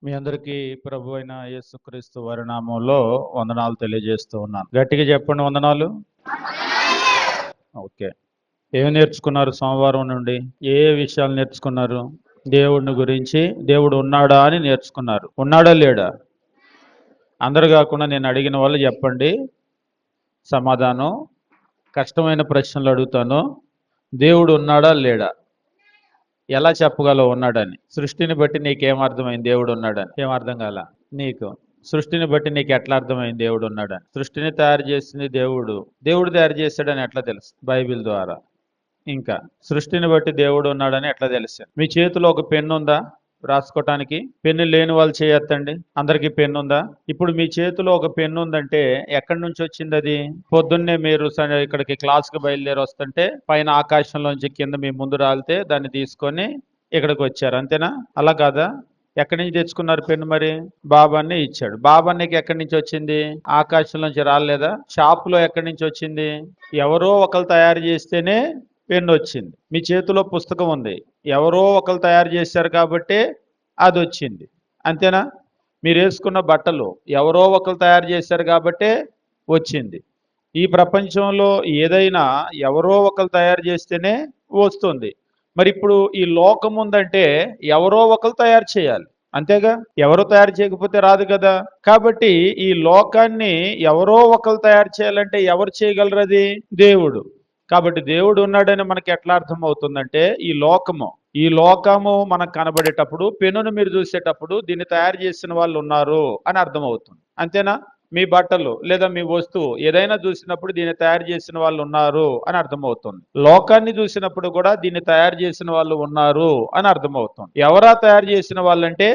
మీ అందరికీ ప్రభు అయిన యేసుక్రీస్తు వారి నామంలో వందనాలు తెలియజేస్తూ ఉన్నాను. గట్టిగా చెప్పండి వందనాలు. ఓకే. ఏమి నేర్చుకున్నారు సోమవారం నుండి? ఏ విషయాలు నేర్చుకున్నారు? దేవుడిని గురించి, దేవుడు ఉన్నాడా అని నేర్చుకున్నారు. ఉన్నాడా లేడా? అందరు కాకుండా నేను అడిగిన వాళ్ళు చెప్పండి సమాధానం. కష్టమైన ప్రశ్నలు అడుగుతాను. దేవుడు ఉన్నాడా లేడా? ఎలా చెప్పగలవు ఉన్నాడని? సృష్టిని బట్టి నీకేమర్థమైంది దేవుడు ఉన్నాడని? ఏమర్థం కాల నీకు? సృష్టిని బట్టి నీకు ఎట్లా అర్థమైంది దేవుడు ఉన్నాడని? సృష్టిని తయారు చేసింది దేవుడు. దేవుడు తయారు చేశాడని ఎట్లా తెలుసు? బైబిల్ ద్వారా. ఇంకా సృష్టిని బట్టి దేవుడు ఉన్నాడని ఎట్లా తెలుసు? మీ చేతిలో ఒక పెన్ను ఉందా రాసుకోవటానికి? పెన్ను లేని వాళ్ళు చేయొద్దండి. అందరికీ పెన్ను ఉందా? ఇప్పుడు మీ చేతిలో ఒక పెన్ను ఉందంటే ఎక్కడి నుంచి వచ్చింది అది? పొద్దున్నే మీరు ఇక్కడికి క్లాస్కి బయలుదేరి వస్తుంటే పైన ఆకాశంలోంచి కింద మీ ముందు రాలితే దాన్ని తీసుకొని ఇక్కడికి వచ్చారు, అంతేనా? అలా కాదా? ఎక్కడి నుంచి తెచ్చుకున్నారు పెన్ను? మరి బాబాన్ని ఇచ్చాడు. బాబానికి ఎక్కడి నుంచి వచ్చింది? ఆకాశం నుంచి రాలేదా? షాపులో ఎక్కడి నుంచి వచ్చింది? ఎవరో ఒకరు తయారు చేస్తేనే పెన్ను వచ్చింది. మీ చేతిలో పుస్తకం ఉంది, ఎవరో ఒకరు తయారు చేశారు కాబట్టి అది వచ్చింది, అంతేనా? మీరు వేసుకున్న బట్టలు ఎవరో ఒకరు తయారు చేశారు కాబట్టే వచ్చింది. ఈ ప్రపంచంలో ఏదైనా ఎవరో ఒకరు తయారు చేస్తేనే వస్తుంది. మరి ఇప్పుడు ఈ లోకం ఉందంటే ఎవరో ఒకరు తయారు చేయాలి, అంతేగా? ఎవరు తయారు చేయకపోతే రాదు కదా. కాబట్టి ఈ లోకాన్ని ఎవరో ఒకరు తయారు చేయాలంటే ఎవరు చేయగలరు? అది దేవుడు. కాబట్టి దేవుడు ఉన్నాడని మనకి ఎట్లా అర్థం అవుతుందంటే ఈ లోకము మనకు కనబడేటప్పుడు, పెన్నును మీరు చూసేటప్పుడు దీన్ని తయారు చేసిన వాళ్ళు ఉన్నారు అని అర్థం అవుతుంది, అంతేనా? మీ బట్టలు లేదా మీ వస్తువు ఏదైనా చూసినప్పుడు దీన్ని తయారు చేసిన వాళ్ళు ఉన్నారు అని అర్థమవుతుంది. లోకాన్ని చూసినప్పుడు కూడా దీన్ని తయారు చేసిన వాళ్ళు ఉన్నారు అని అర్థమవుతుంది. ఎవరా తయారు చేసిన వాళ్ళంటే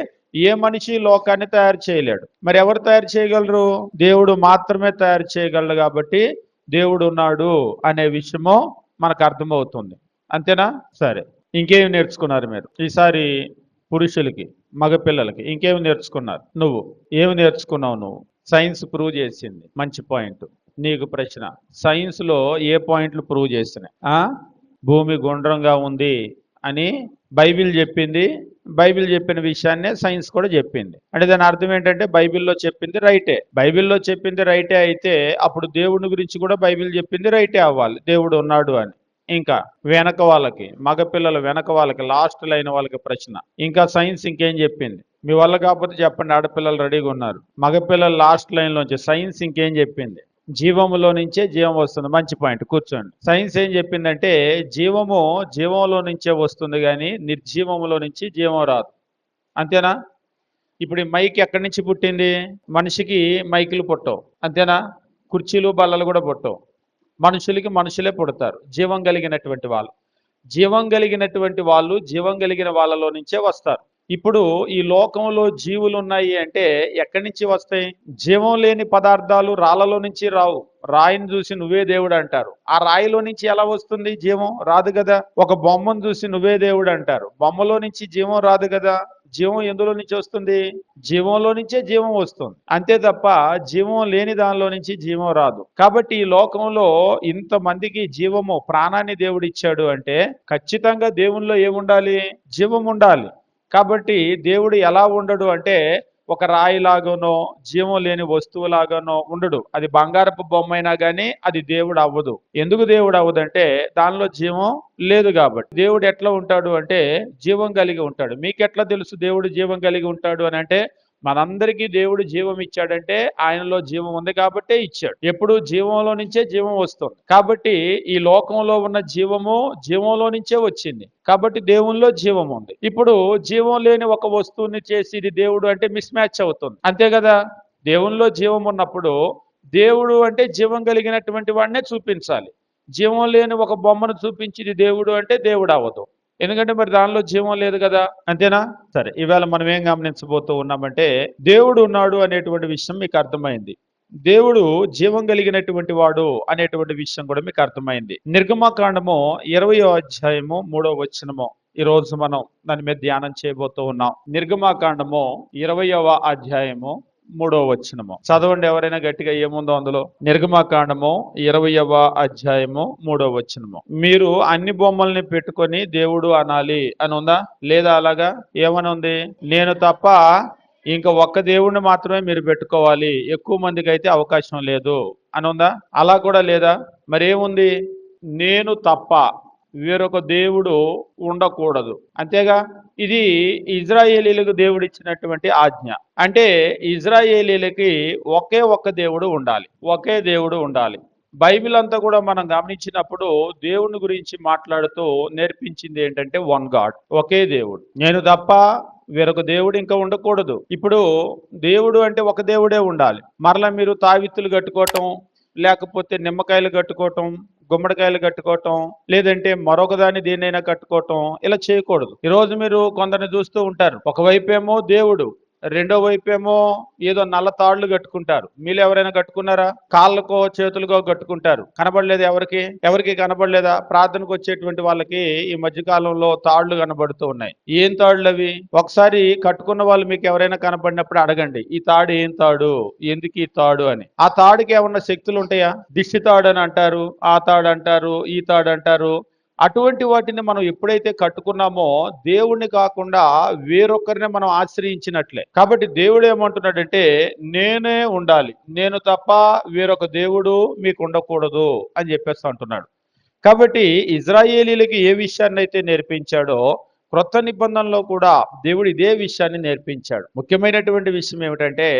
ఏ మనిషి లోకాన్ని తయారు చేయలేడు. మరి ఎవరు తయారు చేయగలరు? దేవుడు మాత్రమే తయారు చేయగలడు. కాబట్టి దేవుడు ఉన్నాడు అనే విషయము మనకు అర్థమవుతుంది, అంతేనా? సరే, ఇంకేమి నేర్చుకున్నారు మీరు ఈసారి? పురుషులకి, మగపిల్లలకి ఇంకేమి నేర్చుకున్నారు? నువ్వు ఏమి నేర్చుకున్నావు? నువ్వు సైన్స్ ప్రూవ్ చేసింది, మంచి పాయింట్. నీకు ప్రశ్న, సైన్స్లో ఏ పాయింట్లు ప్రూవ్ చేసినాయి? భూమి గుండ్రంగా ఉంది అని బైబిల్ చెప్పింది. బైబిల్ చెప్పిన విషయాన్నే సైన్స్ కూడా చెప్పింది. అంటే దాని అర్థం ఏంటంటే బైబిల్లో చెప్పింది రైటే. బైబిల్లో చెప్పింది రైటే అయితే అప్పుడు దేవుని గురించి కూడా బైబిల్ చెప్పింది రైటే అవ్వాలి, దేవుడు ఉన్నాడు అని. ఇంకా వెనక వాళ్ళకి, మగపిల్లల వెనక వాళ్ళకి, లాస్ట్ లైన్ వాళ్ళకి ప్రశ్న, ఇంకా సైన్స్ ఇంకేం చెప్పింది? మీ వల్ల కాకపోతే చెప్పండి, ఆడపిల్లలు రెడీగా ఉన్నారు. మగపిల్లల లాస్ట్ లైన్లోంచి సైన్స్ ఇంకేం చెప్పింది? జీవములో నుంచే జీవం వస్తుంది, మంచి పాయింట్, కూర్చోండి. సైన్స్ ఏం చెప్పిందంటే జీవంలో నుంచే వస్తుంది కానీ నిర్జీవములో నుంచి జీవం రాదు, అంతేనా? ఇప్పుడు ఈ మైక్ ఎక్కడి నుంచి పుట్టింది? మనిషికి మైకులు పుట్టవు, అంతేనా? కుర్చీలు బల్లలు కూడా పుట్టవు. మనుషులే పుడతారు, జీవం కలిగినటువంటి వాళ్ళు. జీవం కలిగిన వాళ్ళలో నుంచే వస్తారు. ఇప్పుడు ఈ లోకంలో జీవులు ఉన్నాయి అంటే ఎక్కడి నుంచి వస్తాయి? జీవం లేని పదార్థాలు రాళ్లలో నుంచి రావు. రాయిని చూసి నువ్వే దేవుడు అంటారు, ఆ రాయిలో నుంచి ఎలా వస్తుంది జీవం? రాదు కదా. ఒక బొమ్మను చూసి నువ్వే దేవుడు అంటారు, బొమ్మలో నుంచి జీవం రాదు కదా. జీవం ఎందులో నుంచి వస్తుంది? జీవంలో నుంచే జీవం వస్తుంది, అంతే తప్ప జీవం లేని దానిలో నుంచి జీవం రాదు. కాబట్టి ఈ లోకంలో ఇంతమందికి జీవము, ప్రాణాన్ని దేవుడు ఇచ్చాడు అంటే ఖచ్చితంగా దేవునిలో ఏముండాలి? జీవం ఉండాలి. కాబట్టి దేవుడు ఎలా ఉండడు అంటే ఒక రాయిలాగానో జీవం లేని వస్తువులాగానో ఉండడు. అది బంగారపు బొమ్మైనా కానీ అది దేవుడు అవ్వదు. ఎందుకు దేవుడు అవ్వదంటే దానిలో జీవం లేదు కాబట్టి. దేవుడు ఎట్లా ఉంటాడు అంటే జీవం కలిగి ఉంటాడు. మీకెట్లా తెలుసు దేవుడు జీవం కలిగి ఉంటాడు అని అంటే మనందరికీ దేవుడు జీవం ఇచ్చాడంటే ఆయనలో జీవం ఉంది కాబట్టే ఇచ్చాడు. ఎప్పుడు జీవంలో నుంచే జీవం వస్తుంది. కాబట్టి ఈ లోకంలో ఉన్న జీవంలో నుంచే వచ్చింది కాబట్టి దేవునిలో జీవం ఉంది. ఇప్పుడు జీవం లేని ఒక వస్తువుని చేసి ఇది దేవుడు అంటే మిస్ మ్యాచ్ అవుతుంది, అంతే కదా. దేవునిలో జీవం ఉన్నప్పుడు దేవుడు అంటే జీవం కలిగినటువంటి వాడినే చూపించాలి. జీవం లేని ఒక బొమ్మను చూపించి ఇది దేవుడు అంటే దేవుడు అవ్వదు, ఎందుకంటే మరి దానిలో జీవం లేదు కదా, అంతేనా? సరే, ఈవేళ మనం ఏం గమనించబోతూ ఉన్నామంటే దేవుడు ఉన్నాడు అనేటువంటి విషయం మీకు అర్థమైంది. దేవుడు జీవం కలిగినటువంటి వాడు అనేటువంటి విషయం కూడా మీకు అర్థమైంది. నిర్గమకాండము 20వ అధ్యాయము 3వ వచనము ఈ రోజు మనం దాని మీద ధ్యానం చేయబోతూ ఉన్నాం. నిర్గమకాండము 20వ అధ్యాయము 3వ వచనము చదవండి ఎవరైనా గట్టిగా, ఏముందో అందులో. నిర్గమకాండము 20వ అధ్యాయము 3వ వచనము. మీరు అన్ని బొమ్మల్ని పెట్టుకొని దేవుడు అనాలి అని ఉందా లేదా? అలాగా ఏమని ఉంది? నేను తప్ప ఇంకా ఒక్క దేవుణ్ణి మాత్రమే మీరు పెట్టుకోవాలి, ఎక్కువ మందికి అయితే అవకాశం లేదు అని ఉందా? అలా కూడా లేదా? మరేముంది? నేను తప్ప వేరొక దేవుడు ఉండకూడదు, అంతేగా? ఇది ఇజ్రాయేలీలకు దేవుడు ఇచ్చినటువంటి ఆజ్ఞ. అంటే ఇజ్రాయేలీలకి ఒకే ఒక్క దేవుడు ఉండాలి, ఒకే దేవుడు ఉండాలి. బైబిల్ అంతా కూడా మనం గమనించినప్పుడు దేవుని గురించి మాట్లాడుతూ నేర్పించింది ఏంటంటే వన్ గాడ్, ఒకే దేవుడు, నేను తప్ప వేరొక దేవుడు ఇంకా ఉండకూడదు. ఇప్పుడు దేవుడు అంటే ఒక దేవుడే ఉండాలి. మరలా మీరు తావిత్తులు కట్టుకోవటం, లేకపోతే నిమ్మకాయలు కట్టుకోవటం, గుమ్మడికాయలు కట్టుకోవటం, లేదంటే మరొక దాన్ని దేన్నైనా కట్టుకోవటం, ఇలా చేయకూడదు. ఈరోజు మీరు కొందరిని చూస్తూ ఉంటారు, ఒకవైపేమో దేవుడు, రెండో వైపేమో ఏదో నల్ల తాళ్లు కట్టుకుంటారు. మీరు ఎవరైనా కట్టుకున్నారా? కాళ్ళకో చేతులకో కట్టుకుంటారు. కనబడలేదు ఎవరికి? ఎవరికి కనబడలేదా? ప్రార్థనకు వచ్చేటువంటి వాళ్ళకి ఈ మధ్యకాలంలో తాళ్లు కనబడుతూ ఉన్నాయి. ఏం తాళ్ళు అవి? ఒకసారి కట్టుకున్న వాళ్ళు మీకు ఎవరైనా కనబడినప్పుడు అడగండి, ఈ తాడు ఏం తాడు, ఎందుకు ఈ తాడు అని. ఆ తాడుకి ఏమన్నా శక్తులు ఉంటాయా? దిష్టి తాడు అని అంటారు, ఆ తాడు అంటారు, ఈ తాడు అంటారు. అటువంటి వాటిని మనం ఎప్పుడైతే కట్టుకున్నామో దేవుణ్ణి కాకుండా వేరొకరిని మనం ఆశ్రయించినట్లే. కాబట్టి దేవుడు ఏమంటున్నాడంటే నేనే ఉండాలి, నేను తప్ప వేరొక దేవుడు మీకు ఉండకూడదు అని చెప్పేసి అంటున్నాడు. కాబట్టి ఇజ్రాయేలీలకి ఏ విషయాన్ని అయితే నేర్పించాడో క్రొత్త నిబంధనలో కూడా దేవుడు ఇదే విషయాన్ని నేర్పించాడు. ముఖ్యమైనటువంటి విషయం ఏమిటంటే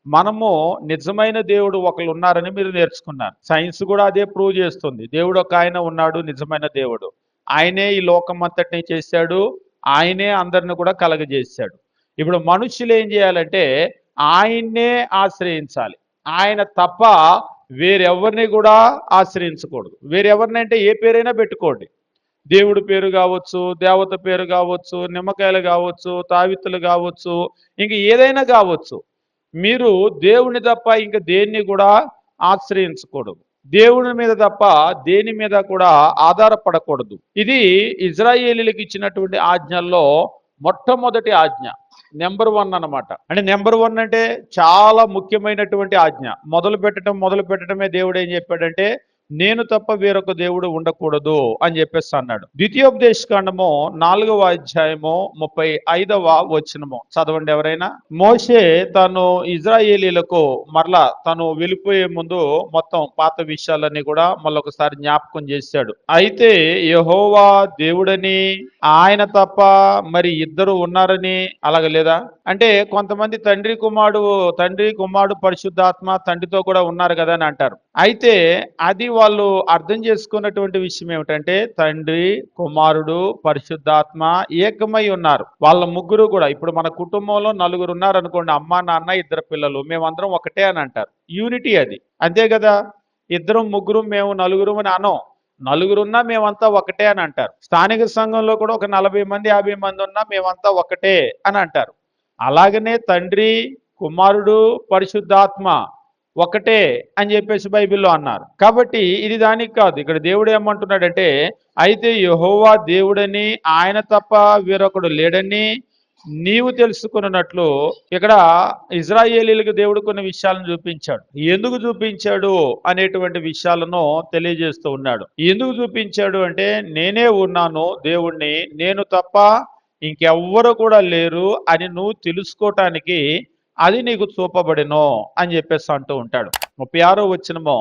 మనము నిజమైన దేవుడు ఒకరు ఉన్నారని మీరు నేర్చుకున్నారు. సైన్స్ కూడా అదే ప్రూవ్ చేస్తుంది. దేవుడు ఒక ఆయన ఉన్నాడు, నిజమైన దేవుడు. ఆయనే ఈ లోకం అంతటిని చేశాడు, ఆయనే అందరిని కూడా కలగజేశాడు. ఇప్పుడు మనుషులు ఏం చేయాలంటే ఆయన్నే ఆశ్రయించాలి, ఆయన తప్ప వేరెవరిని కూడా ఆశ్రయించకూడదు. వేరెవరినంటే ఏ పేరైనా పెట్టుకోండి, దేవుడి పేరు కావచ్చు, దేవత పేరు కావచ్చు, నిమ్మకాయలు కావచ్చు, తావిత్తులు కావచ్చు, ఇంక ఏదైనా కావచ్చు. మీరు దేవుని తప్ప ఇంక దేన్ని కూడా ఆశ్రయించకూడదు, దేవుని మీద తప్ప దేని మీద కూడా ఆధారపడకూడదు. ఇది ఇజ్రాయేలీలకు ఇచ్చినటువంటి ఆజ్ఞల్లో మొట్టమొదటి ఆజ్ఞ, నెంబర్ 1 అన్నమాట. అంటే నెంబర్ 1 అంటే చాలా ముఖ్యమైనటువంటి ఆజ్ఞ. మొదలు పెట్టడమే దేవుడు ఏం చెప్పాడంటే నేను తప్ప వేరొక దేవుడు ఉండకూడదు అని చెప్పేసి అన్నాడు. ద్వితీయోపదేశ కాండము 4వ అధ్యాయము 35వ వచనము చదవండి ఎవరైనా. మోషే తను ఇజ్రాయేలీలకు మరలా తను వెళ్ళిపోయే ముందు మొత్తం పాత విషయాలన్నీ కూడా మళ్ళొకసారి జ్ఞాపకం చేశాడు. అయితే యెహోవా దేవుడని, ఆయన తప్ప మరి ఇద్దరు ఉన్నారని, అలాగ లేదా? అంటే కొంతమంది తండ్రి కుమారుడు పరిశుద్ధాత్మ తండ్రితో కూడా ఉన్నారు కదా అని అంటారు. అయితే అది వాళ్ళు అర్థం చేసుకున్నటువంటి విషయం ఏమిటంటే తండ్రి, కుమారుడు, పరిశుద్ధాత్మ ఏకమై ఉన్నారు. వాళ్ళ ముగ్గురు కూడా, ఇప్పుడు మన కుటుంబంలో నలుగురు ఉన్నారు అనుకోండి, అమ్మ నాన్న ఇద్దరు పిల్లలు, మేమందరం ఒకటే అని అంటారు. యూనిటీ అది, అంతే కదా? ఇద్దరం ముగ్గురు మేము నలుగురు అని అనం, నలుగురున్నా మేమంతా ఒకటే అని అంటారు. స్థానిక సంఘంలో కూడా ఒక 40 మంది 50 మంది ఉన్నా మేమంతా ఒకటే అని అంటారు. అలాగనే తండ్రి, కుమారుడు, పరిశుద్ధాత్మ ఒకటే అని చెప్పేసి బైబిల్లో అన్నారు. కాబట్టి ఇది దానికి కాదు. ఇక్కడ దేవుడు ఏమంటున్నాడంటే అయితే యెహోవా దేవుడని, ఆయన తప్ప వేరొకడు లేడని నీవు తెలుసుకున్నట్లు ఇక్కడ ఇజ్రాయేలీలకు దేవుడు కొన్ని విషయాలను చూపించాడు. ఎందుకు చూపించాడు అనేటువంటి విషయాలను తెలియజేస్తూ ఉన్నాడు. ఎందుకు చూపించాడు అంటే నేనే ఉన్నాను దేవుణ్ణి, నేను తప్ప ఇంకెవ్వరు కూడా లేరు అని నువ్వు తెలుసుకోవటానికి అది నీకు చూపబడినో అని చెప్పేసి అంటూ ఉంటాడు. 36వ వచనము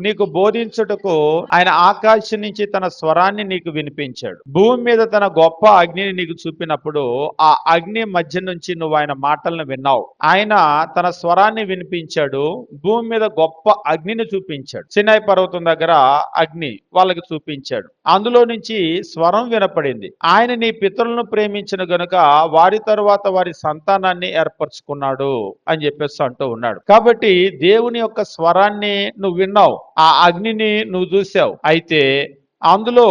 నీకు బోధించుటకు ఆయన ఆకాశం నుంచి తన స్వరాన్ని నీకు వినిపించాడు, భూమి మీద తన గొప్ప అగ్నిని నీకు చూపినప్పుడు ఆ అగ్ని మధ్య నుంచి నువ్వు ఆయన మాటలను విన్నావు. ఆయన తన స్వరాన్ని వినిపించాడు, భూమి మీద గొప్ప అగ్నిని చూపించాడు. సినాయి పర్వతం దగ్గర అగ్ని వాళ్ళకి చూపించాడు, అందులో నుంచి స్వరం వినపడింది. ఆయన నీ పితరులను ప్రేమించిన గనుక వారి తరువాత వారి సంతానాన్ని ఏర్పరచుకున్నాడు అని చెప్పేసి అంటూ ఉన్నాడు. కాబట్టి దేవుని యొక్క స్వరాన్ని నువ్వు విన్నావు, ఆ అగ్నిని నువ్వు చూసావు. అయితే అందులో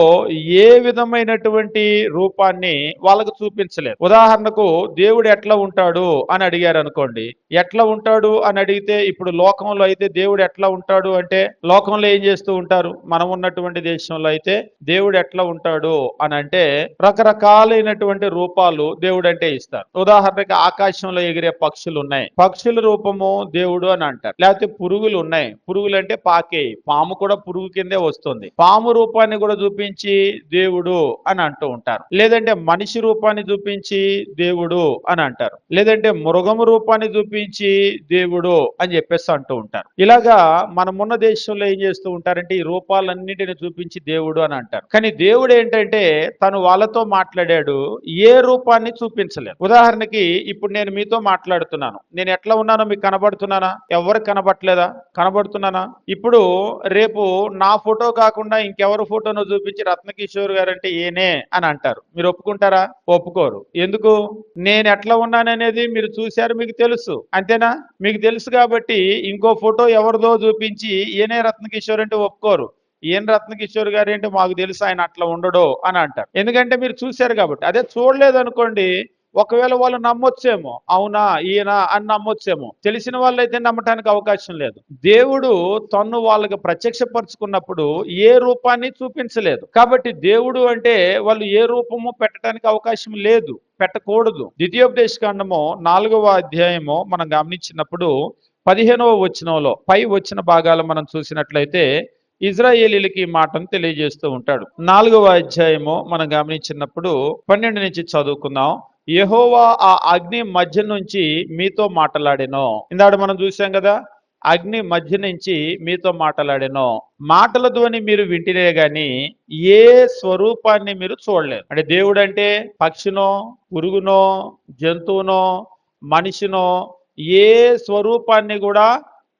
ఏ విధమైనటువంటి రూపాన్ని వాళ్ళకు చూపించలేదు. ఉదాహరణకు దేవుడు ఎట్లా ఉంటాడు అని అడిగారు అనుకోండి, ఎట్లా ఉంటాడు అని అడిగితే ఇప్పుడు లోకంలో అయితే దేవుడు ఎట్లా ఉంటాడు అంటే లోకంలో ఏం చేస్తూ ఉంటారు, మనం ఉన్నటువంటి దేశంలో అయితే దేవుడు ఎట్లా ఉంటాడు అని అంటే రకరకాలైనటువంటి రూపాలు దేవుడు అంటే ఇస్తారు. ఉదాహరణకి ఆకాశంలో ఎగిరే పక్షులు ఉన్నాయి, పక్షుల రూపము దేవుడు అని అంటారు. లేకపోతే పురుగులు ఉన్నాయి, పురుగులు అంటే పాకే, పాము కూడా పురుగు కిందే వస్తుంది. పాము రూపాన్ని కూడా చూపించి దేవుడు అని అంటూ ఉంటారు. లేదంటే మనిషి రూపాన్ని చూపించి దేవుడు అని అంటారు. లేదంటే మృగము రూపాన్ని చూపించి దేవుడు అని చెప్పేసి అంటూ ఉంటారు. ఇలాగా మనమున్న దేశంలో ఏం చేస్తూ ఉంటారంటే ఈ రూపాలన్నింటిని చూపించి దేవుడు అని అంటారు. కానీ దేవుడు ఏంటంటే తను వాళ్ళతో మాట్లాడాడు, ఏ రూపాన్ని చూపించలేదు. ఉదాహరణకి ఇప్పుడు నేను మీతో మాట్లాడుతున్నాను, నేను ఎట్లా ఉన్నానో మీకు కనబడుతున్నానా? ఎవరికి కనబడట్లేదా? కనబడుతున్నానా? ఇప్పుడు రేపు నా ఫోటో కాకుండా ఇంకెవరి ఫోటోను చూపించి రత్నకిషోర్ గారు అంటే ఏనే అని అంటారు. మీరు ఒప్పుకుంటారా? ఒప్పుకోరు. ఎందుకు? నేను ఎట్లా ఉన్నాననేది మీరు చూశారు, మీకు తెలుసు. అంతేనా? మీకు తెలుసు కాబట్టి ఇంకో ఫోటో ఎవరిదో చూపించి ఏనే రత్నకిషోర్ అంటే ఒప్పుకోరు. ఏం రత్నకిషోర్ గారు అంటే మాకు తెలుసు ఆయన అట్లా ఉండడో అని అంటారు. ఎందుకంటే మీరు చూశారు కాబట్టి. అదే చూడలేదనుకోండి, ఒకవేళ వాళ్ళు నమ్మొచ్చేమో, అవునా ఈయన అని నమ్మొచ్చేమో. తెలిసిన వాళ్ళైతే నమ్మటానికి అవకాశం లేదు. దేవుడు తన్ను వాళ్ళకి ప్రత్యక్షపరుచుకున్నప్పుడు ఏ రూపాన్ని చూపించలేదు. కాబట్టి దేవుడు అంటే వాళ్ళు ఏ రూపము పెట్టడానికి అవకాశం లేదు, పెట్టకూడదు. ద్వితీయోపదేశకాండము 4వ అధ్యాయము మనం గమనించినప్పుడు 15వ వచనంలో పై వచ్చిన భాగాలు మనం చూసినట్లయితే ఇజ్రాయేలీలకి మాటను తెలియజేస్తూ ఉంటాడు. 4వ అధ్యాయము మనం గమనించినప్పుడు 12 నుంచి చదువుకుందాం. యెహోవా ఆ అగ్ని మధ్య నుంచి మీతో మాట్లాడెను. ఇందాక మనం చూసాం కదా, అగ్ని మధ్య నుంచి మీతో మాట్లాడెను. మాటల ధ్వని మీరు వింటిరే గాని ఏ స్వరూపాన్ని మీరు చూడలేదు. అంటే దేవుడు అంటే పక్షినో, పురుగునో, జంతువునో, మనిషినో ఏ స్వరూపాన్ని కూడా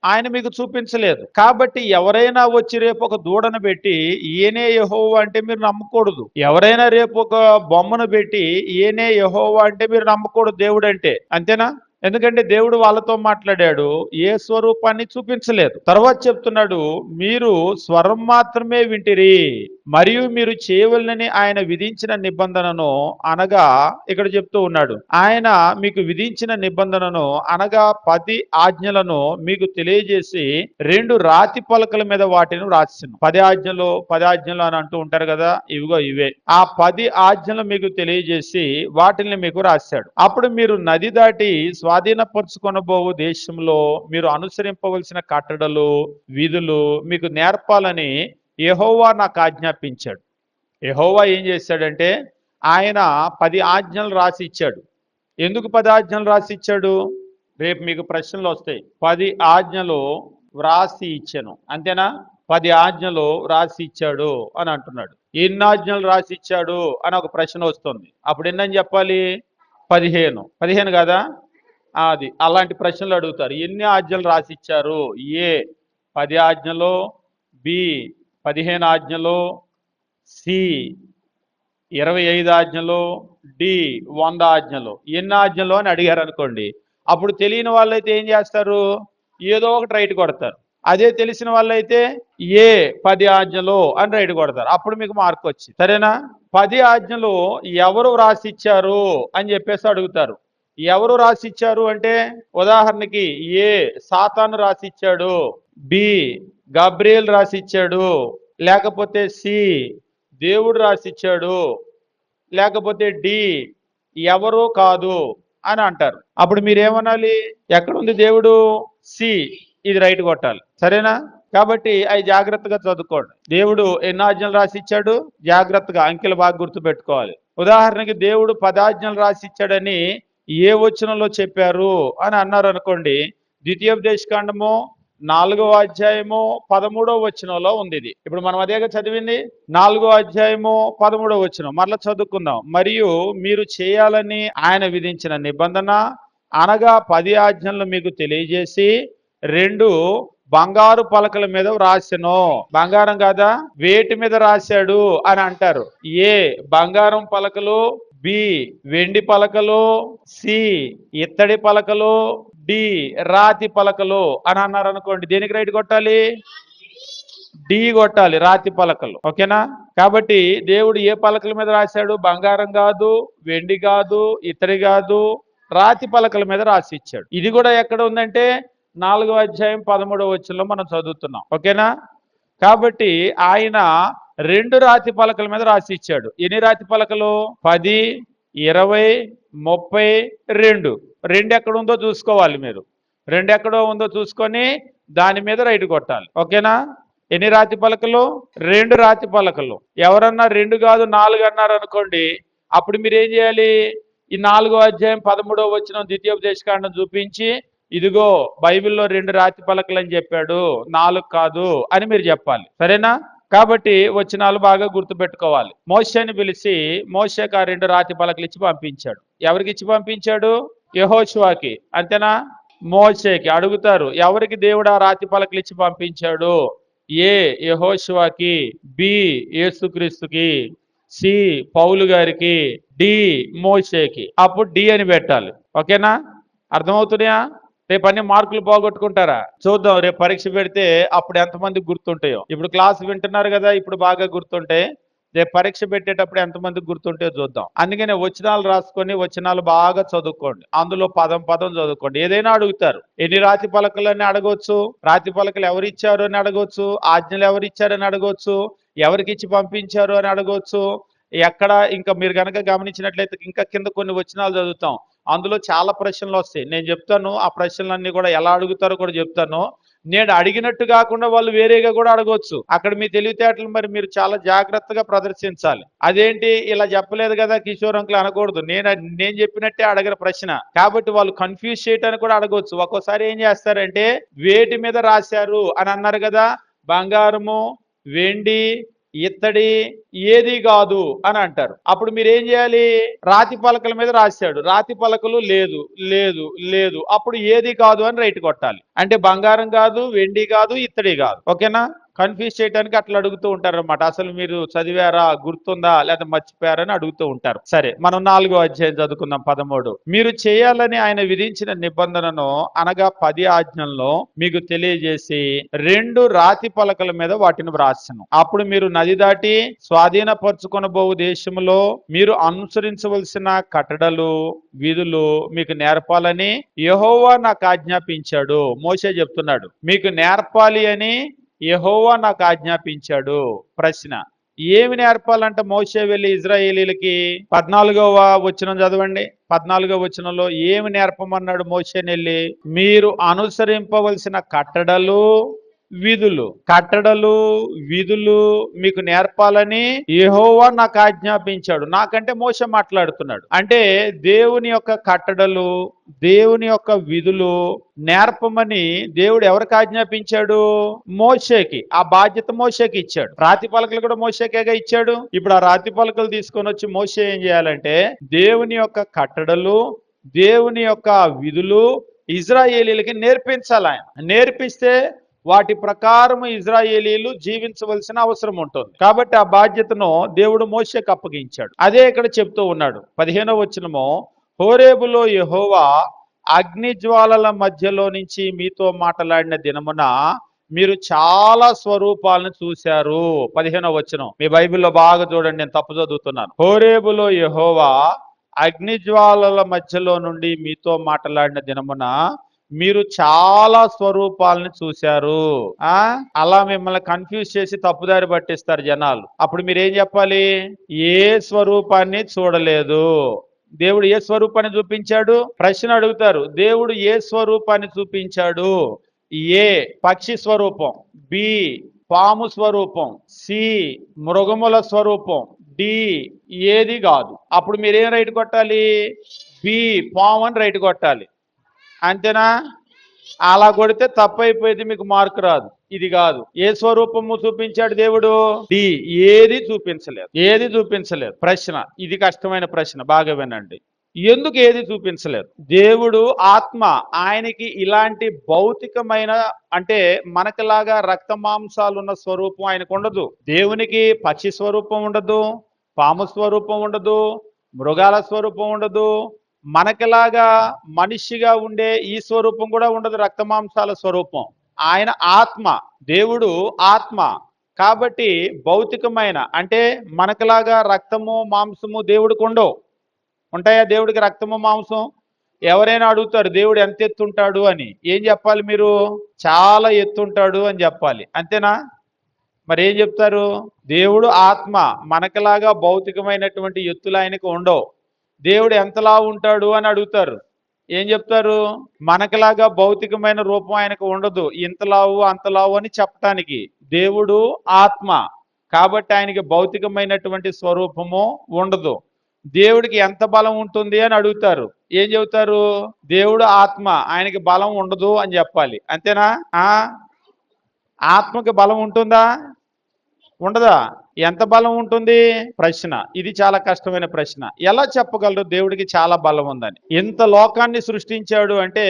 ఆయన మీకు చూపించలేదు. కాబట్టి ఎవరైనా వచ్చి రేపు ఒక దూడను పెట్టి ఈయనే యెహోవా అంటే మీరు నమ్మకూడదు. ఎవరైనా రేపు ఒక బొమ్మను పెట్టి ఈయనే యెహోవా అంటే మీరు నమ్మకూడదు దేవుడు అంటే. అంతేనా? ఎందుకంటే దేవుడు వాళ్ళతో మాట్లాడాడు, ఏ స్వరూపాన్ని చూపించలేదు. తర్వాత చెప్తున్నాడు, మీరు స్వరం మాత్రమే వింటిరి మరియు మీరు చేయవలనని ఆయన విధించిన నిబంధనను అనగా, ఇక్కడ చెప్తూ ఉన్నాడు, ఆయన మీకు విధించిన నిబంధనను అనగా 10 ఆజ్ఞలను మీకు తెలియజేసి 2 రాతి పలకల మీద వాటిని రాసిను. 10 ఆజ్ఞలు అని అంటూ ఉంటారు కదా, ఇవిగో ఇవే. ఆ 10 ఆజ్ఞలు మీకు తెలియజేసి వాటిని మీకు రాశాడు. అప్పుడు మీరు నది దాటి స్వాధీనపరుచుకొనబోవు దేశంలో మీరు అనుసరింపవలసిన కట్టడలు, విధులు మీకు నేర్పాలని యెహోవా నాకు ఆజ్ఞాపించాడు. యెహోవా ఏం చేశాడంటే ఆయన 10 ఆజ్ఞలు రాసి ఇచ్చాడు. ఎందుకు 10 ఆజ్ఞలు రాసి ఇచ్చాడు? రేపు మీకు ప్రశ్నలు వస్తాయి. 10 ఆజ్ఞలు వ్రాసి ఇచ్చాను, అంతేనా? 10 ఆజ్ఞలు రాసి ఇచ్చాడు అని అంటున్నాడు. ఎన్ని ఆజ్ఞలు రాసి ఇచ్చాడు అని ఒక ప్రశ్న వస్తుంది. అప్పుడు ఎన్నని చెప్పాలి? 15 కదా? అది అలాంటి ప్రశ్నలు అడుగుతారు. ఎన్ని ఆజ్ఞలు రాసి ఇచ్చారు? ఏ 10 ఆజ్ఞలు, బి 15 ఆజ్ఞలు, సి 25 ఆజ్ఞలు, డి 100 ఆజ్ఞలు. ఎన్ని ఆజ్ఞలు అని అడిగారు అనుకోండి, అప్పుడు తెలియని వాళ్ళైతే ఏం చేస్తారు? ఏదో ఒకటి రైట్ కొడతారు. అదే తెలిసిన వాళ్ళైతే ఏ 10 ఆజ్ఞలు అని రైట్ కొడతారు. అప్పుడు మీకు మార్క్ వచ్చింది. సరేనా? 10 ఆజ్ఞలు ఎవరు రాసిచ్చారు అని చెప్పేసి అడుగుతారు. ఎవరు రాసిచ్చారు అంటే, ఉదాహరణకి ఏ సాతాను రాసిచ్చాడు, బి గబ్రియల్ రాసిచ్చాడు, లేకపోతే సి దేవుడు రాసిచ్చాడు, లేకపోతే డి ఎవరు కాదు అని అంటారు. అప్పుడు మీరేమనాలి? ఎక్కడుంది దేవుడు? సి, ఇది రైట్ కొట్టాలి. సరేనా? కాబట్టి అవి జాగ్రత్తగా చదువుకోండి. దేవుడు ఎన్ని ఆజ్ఞలు రాసిచ్చాడు? జాగ్రత్తగా అంకెలు బాగా గుర్తుపెట్టుకోవాలి. ఉదాహరణకి దేవుడు 10 ఆజ్ఞలు రాసిచ్చాడని ఏ వచనంలో చెప్పారు అని అన్నారు అనుకోండి, ద్వితీయోపదేశకాండము 4వ అధ్యాయము 13వ వచనంలో ఉంది ఇది. ఇప్పుడు మనం అదేగా చదివింది. 4వ అధ్యాయము 13వ వచనం మరలా చదువుకుందాం. మరియు మీరు చేయాలని ఆయన విధించిన నిబంధన అనగా 10 ఆజ్ఞలను మీకు తెలియజేసి 2 బంగారు పలకల మీద రాసెను. బంగారం కాదా? వేటి మీద రాశాడు అని అంటారు. ఏ బంగారం పలకలు, బి వెండి పలకలు, సి ఇత్తడి పలకలు, డి రాతి పలకలు అని అన్నారు అనుకోండి, దేనికి రైట్ కొట్టాలి? డి కొట్టాలి, రాతి పలకలు. ఓకేనా? కాబట్టి దేవుడు ఏ పలకల మీద రాశాడు? బంగారం కాదు, వెండి కాదు, ఇత్తడి కాదు, రాతి పలకల మీద రాసి ఇచ్చాడు. ఇది కూడా ఎక్కడ ఉందంటే 4వ అధ్యాయం 13వ వచనంలో మనం చదువుతున్నాం. ఓకేనా? కాబట్టి ఆయన 2 రాతి పలకల మీద రాసి ఇచ్చాడు. ఎన్ని రాతి పలకలు? 10, 20, 30, 2 ఎక్కడ ఉందో చూసుకోవాలి మీరు. 2 ఎక్కడో ఉందో చూసుకొని దాని మీద రైట్ కొట్టాలి. ఓకేనా? ఎన్ని రాతి పలకలు? 2 రాతి పలకలు. ఎవరన్నా 2 కాదు 4 అన్నారు అనుకోండి, అప్పుడు మీరు ఏం చేయాలి? ఈ 4వ అధ్యాయం 13వ వచనం ద్వితీయోపదేశకాండం చూపించి, ఇదిగో బైబిల్లో 2 రాతి పలకలు అని చెప్పాడు, 4 కాదు అని మీరు చెప్పాలి. సరేనా? కాబట్టి వచనాలు బాగా గుర్తుపెట్టుకోవాలి. మోషేని పిలిచి మోషేకి ఆ 2 రాతి పలకలు ఇచ్చి పంపించాడు. ఎవరికి ఇచ్చి పంపించాడు? యెహోషువకి. అంతేనా? మోషేకి. అడుగుతారు, ఎవరికి దేవుడు ఆ రాతి పలకలు ఇచ్చి పంపించాడు? ఏ యెహోషువకి, బి యేసుక్రీస్తుకి, సి పౌలు గారికి, డి మోషేకి. అప్పుడు డి అని పెట్టాలి. ఓకేనా? అర్థమవుతున్నాయా? రేపు అన్ని మార్కులు పోగొట్టుకుంటారా? చూద్దాం రేపు పరీక్ష పెడితే అప్పుడు ఎంతమందికి గుర్తుంటాయో. ఇప్పుడు క్లాస్ వింటున్నారు కదా, ఇప్పుడు బాగా గుర్తుంటే రేపు పరీక్ష పెట్టేటప్పుడు ఎంతమందికి గుర్తుంటాయో చూద్దాం. అందుకనే వచనాలు రాసుకొని వచనాలు బాగా చదువుకోండి. అందులో పదం పదం చదువుకోండి. ఏదైనా అడుగుతారు. ఎన్ని రాతి పలకలని అడగొచ్చు, రాతి పలకలు ఎవరిచ్చారు అని అడగొచ్చు, ఆజ్ఞలు ఎవరిచ్చారని అడగొచ్చు, ఎవరికి ఇచ్చి పంపించారు అని అడగొచ్చు. ఎక్కడ ఇంకా మీరు కనుక గమనించినట్లయితే ఇంకా కింద కొన్ని వచనాలు చదువుతాం. అందులో చాలా ప్రశ్నలు వస్తాయి. నేను చెప్తాను, ఆ ప్రశ్నలన్నీ కూడా ఎలా అడుగుతారో కూడా చెప్తాను. నేను అడిగినట్టు కాకుండా వాళ్ళు వేరేగా కూడా అడగవచ్చు. అక్కడ మీ తెలివితేటలు మరి మీరు చాలా జాగ్రత్తగా ప్రదర్శించాలి. అదేంటి ఇలా చెప్పలేదు కదా కిషోర్ అంకుల్ అనకూడదు. నేను చెప్పినట్టే అడగర ప్రశ్న కాబట్టి వాళ్ళు కన్ఫ్యూజ్ చేయడానికి కూడా అడగవచ్చు. ఒక్కోసారి ఏం చేస్తారంటే వేటి మీద రాశారు అని అన్నారు కదా, బంగారము, వెండి, ఇత్తడి ఏది కాదు అని అంటారు. అప్పుడు మీరు ఏం చేయాలి? రాతి పలకల మీద రాశాడు, రాతి పలకలు లేదు లేదు లేదు, అప్పుడు ఏది కాదు అని రైట్ కొట్టాలి. అంటే బంగారం కాదు, వెండి కాదు, ఇత్తడి కాదు. ఓకేనా? కన్ఫ్యూజ్ చేయడానికి అట్లా అడుగుతూ ఉంటారు అనమాట. అసలు మీరు చదివారా, గుర్తుందా, లేదా మర్చిపోయారని అడుగుతూ ఉంటారు. సరే, మనం 4వ అధ్యాయం చదువుకుందాం. 13. మీరు చేయాలని ఆయన విధించిన నిబంధనను అనగా 10 ఆజ్ఞలను మీకు తెలియజేసి 2 రాతి పలకల మీద వాటిని వ్రాసెను. అప్పుడు మీరు నది దాటి స్వాధీనపరచుకొనబోవు దేశంలో మీరు అనుసరించవలసిన కట్టడలు, విధులు మీకు నేర్పాలని యెహోవా నాకు ఆజ్ఞాపించాడు. మోషే చెప్తున్నాడు, మీకు నేర్పాలి అని యెహోవా నాకు ఆజ్ఞాపించాడు. ప్రశ్న, ఏమి నేర్పాలంట మోషే వెళ్ళి ఇజ్రాయేలీలకి? 14వ వచనం చదవండి. 14వ వచనంలో ఏమి నేర్పమన్నాడు మోషేని వెళ్ళి? మీరు అనుసరింపవలసిన కట్టడలు, విధులు. కట్టడలు, విధులు మీకు నేర్పాలని యెహోవా నాకు ఆజ్ఞాపించాడు. నాకంటే మోషే మాట్లాడుతున్నాడు. అంటే దేవుని యొక్క కట్టడలు, దేవుని యొక్క విధులు నేర్పమని దేవుడు ఎవరికి ఆజ్ఞాపించాడు? మోషేకి. ఆ బాధ్యత మోషేకి ఇచ్చాడు. రాతి పలకలు కూడా మోషేకేగా ఇచ్చాడు. ఇప్పుడు ఆ రాతి పలకలు తీసుకొని వచ్చి మోషే ఏం చేయాలంటే దేవుని యొక్క కట్టడలు, దేవుని యొక్క విధులు ఇజ్రాయేలీలకి నేర్పించాలి. ఆయన నేర్పిస్తే వాటి ప్రకారం ఇజ్రాయేలీలు జీవించవలసిన అవసరం ఉంటుంది. కాబట్టి ఆ బాధ్యతను దేవుడు మోషేకి అప్పగించాడు. అదే ఇక్కడ చెప్తూ ఉన్నాడు. 15వ వచనము, హోరేబులో యెహోవా అగ్నిజ్వాలల మధ్యలో నుంచి మీతో మాట్లాడిన దినమున మీరు చాలా స్వరూపాలను చూశారు. 15వ వచనం మీ బైబిల్లో బాగా చూడండి, నేను తప్పు చదువుతున్నాను. హోరేబులో యెహోవా అగ్నిజ్వాలల మధ్యలో నుండి మీతో మాట్లాడిన దినమున మీరు చాలా స్వరూపాలను చూశారు. అలా మిమ్మల్ని కన్ఫ్యూజ్ చేసి తప్పుదారి పట్టిస్తారు జనాలు. అప్పుడు మీరేం చెప్పాలి? ఏ స్వరూపాన్ని చూడలేదు. దేవుడు ఏ స్వరూపాన్ని చూపించాడు? ప్రశ్న అడుగుతారు. దేవుడు ఏ స్వరూపాన్ని చూపించాడు? ఏ పక్షి స్వరూపం, బి పాము స్వరూపం, సి మృగముల స్వరూపం, డి ఏది కాదు. అప్పుడు మీరేం రైట్ కొట్టాలి? బి పాము అని రైట్ కొట్టాలి. అంతేనా? అలా కొడితే తప్పైపోయింది, మీకు మార్కు రాదు. ఇది కాదు. ఏ స్వరూపము చూపించాడు దేవుడు? డి ఏది చూపించలేదు. ఏది చూపించలేదు. ప్రశ్న, ఇది కష్టమైన ప్రశ్న, బాగా వినండి. ఎందుకు ఏది చూపించలేదు? దేవుడు ఆత్మ, ఆయనకి ఇలాంటి భౌతికమైన అంటే మనకులాగా రక్త మాంసాలు ఉన్న స్వరూపం ఆయనకు ఉండదు. దేవునికి పక్షి స్వరూపం ఉండదు, పాము స్వరూపం ఉండదు, మృగాల స్వరూపం ఉండదు. మనకిలాగా మనిషిగా ఉండే ఈ స్వరూపం కూడా ఉండదు, రక్త మాంసాల స్వరూపం. ఆయన ఆత్మ, దేవుడు ఆత్మ. కాబట్టి భౌతికమైన అంటే మనకులాగా రక్తము మాంసము దేవుడికి ఉండవు. ఉంటాయా దేవుడికి రక్తము మాంసం? ఎవరైనా అడుగుతారు దేవుడు ఎంత ఎత్తుంటాడు అని, ఏం చెప్పాలి మీరు? చాలా ఎత్తుంటాడు అని చెప్పాలి. అంతేనా? మరి ఏం చెప్తారు? దేవుడు ఆత్మ, మనకులాగా భౌతికమైనటువంటి ఎత్తులు ఆయనకు ఉండవు. దేవుడు ఎంతలా ఉంటాడు అని అడుగుతారు. ఏం చెప్తారు? మనకులాగా భౌతికమైన రూపం ఆయనకు ఉండదు, ఇంతలావు అంతలావు అని చెప్పటానికి. దేవుడు ఆత్మ కాబట్టి ఆయనకి భౌతికమైనటువంటి స్వరూపము ఉండదు. దేవుడికి ఎంత బలం ఉంటుంది అని అడుగుతారు. ఏం చెబుతారు? దేవుడు ఆత్మ, ఆయనకి బలం ఉండదు అని చెప్పాలి. అంతేనా? ఆత్మకి బలం ఉంటుందా? ఉండదా? ఎంత బలం ఉంటుంది? ప్రశ్న. ఇది చాలా కష్టమైన ప్రశ్న. ఎలా చెప్పగలరు దేవుడికి చాలా బలం ఉందని? ఇంత లోకాన్ని సృష్టించాడు అంటే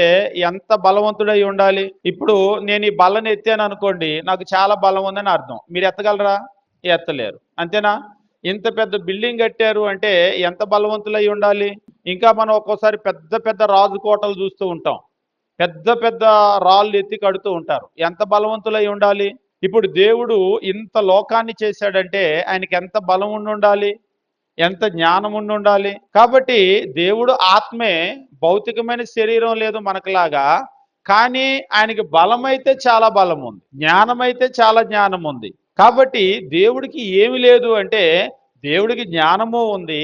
ఎంత బలవంతుడై ఉండాలి? ఇప్పుడు నేను ఈ బల్లని ఎత్తాను అనుకోండి, నాకు చాలా బలం ఉందని అర్థం. మీరు ఎత్తగలరా? ఎత్తలేరు. అంతేనా? ఇంత పెద్ద బిల్డింగ్ కట్టారు అంటే ఎంత బలవంతులై ఉండాలి? ఇంకా మనం ఒక్కోసారి పెద్ద పెద్ద రాజు కోటలు చూస్తూ ఉంటాం. పెద్ద పెద్ద రాళ్ళు ఎత్తి కడుతూ ఉంటారు. ఎంత బలవంతులై ఉండాలి? ఇప్పుడు దేవుడు ఇంత లోకాన్ని చేశాడంటే ఆయనకి ఎంత బలం ఉండాలి, ఎంత జ్ఞానం ఉండాలి. కాబట్టి దేవుడు ఆత్మే, భౌతికమైన శరీరం లేదు మనకులాగా. కానీ ఆయనకి బలం అయితే చాలా బలం ఉంది, జ్ఞానం అయితే చాలా జ్ఞానం ఉంది. కాబట్టి దేవుడికి ఏమి లేదు అంటే దేవుడికి జ్ఞానము ఉంది,